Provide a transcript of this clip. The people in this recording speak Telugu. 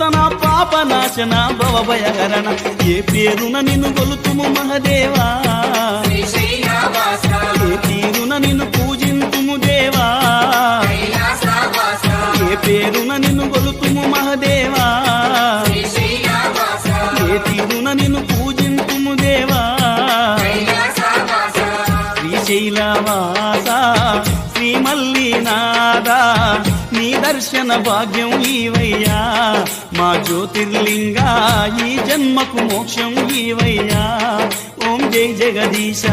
పరివర్తన పాపనాశన భవభయహరణ ఏ పేరున నిన్ను గొలుతుము మహదేవా ఏ తీరున నిన్ను పూజింతుము దేవా ఏ పేరున నిన్ను గొలుతుము మహదేవా ఏ తీరున నిన్ను పూజింతుము దేవా శ్రీశైలవాస శ్రీ మల్లినాథ నీ దర్శన భాగ్యం ఈవయ్యా మా జ్యోతిర్లింగా ఈ జన్మకు మోక్షం ఈవయ్యా ఓం జై జగదీశ